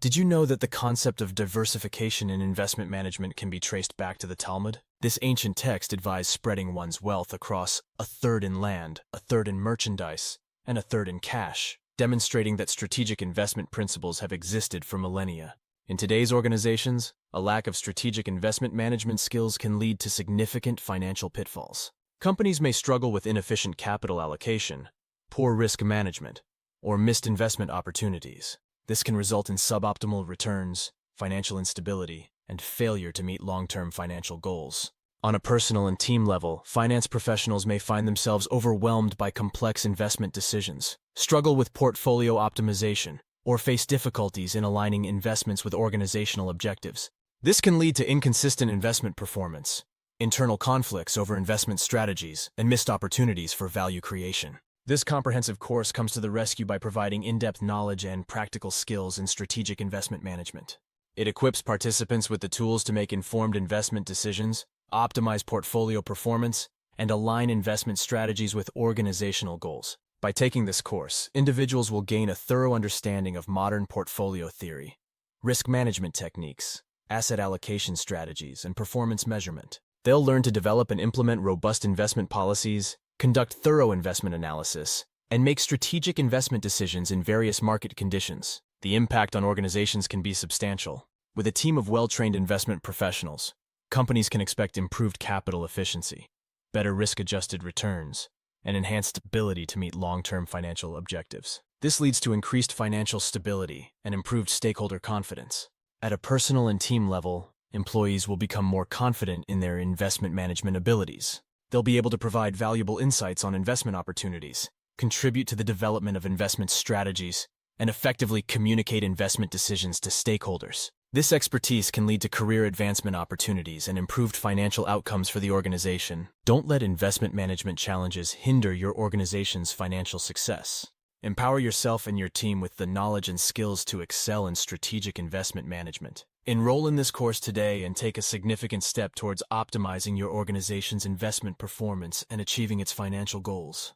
Did you know that the concept of diversification in investment management can be traced back to the Talmud? This ancient text advised spreading one's wealth across a third in land, a third in merchandise, and a third in cash, demonstrating that strategic investment principles have existed for millennia. In today's organizations, a lack of strategic investment management skills can lead to significant financial pitfalls. Companies may struggle with inefficient capital allocation, poor risk management, or missed investment opportunities. This can result in suboptimal returns, financial instability, and failure to meet long-term financial goals. On a personal and team level, finance professionals may find themselves overwhelmed by complex investment decisions, struggle with portfolio optimization, or face difficulties in aligning investments with organizational objectives. This can lead to inconsistent investment performance, internal conflicts over investment strategies, and missed opportunities for value creation. This comprehensive course comes to the rescue by providing in-depth knowledge and practical skills in strategic investment management. It equips participants with the tools to make informed investment decisions, optimize portfolio performance, and align investment strategies with organizational goals. By taking this course, individuals will gain a thorough understanding of modern portfolio theory, risk management techniques, asset allocation strategies, and performance measurement. They'll learn to develop and implement robust investment policies, conduct thorough investment analysis, and make strategic investment decisions in various market conditions. The impact on organizations can be substantial. With a team of well-trained investment professionals, companies can expect improved capital efficiency, better risk-adjusted returns, and enhanced ability to meet long-term financial objectives. This leads to increased financial stability and improved stakeholder confidence. At a personal and team level, employees will become more confident in their investment management abilities. They'll be able to provide valuable insights on investment opportunities, contribute to the development of investment strategies, and effectively communicate investment decisions to stakeholders. This expertise can lead to career advancement opportunities and improved financial outcomes for the organization. Don't let investment management challenges hinder your organization's financial success. Empower yourself and your team with the knowledge and skills to excel in strategic investment management. Enroll in this course today and take a significant step towards optimizing your organization's investment performance and achieving its financial goals.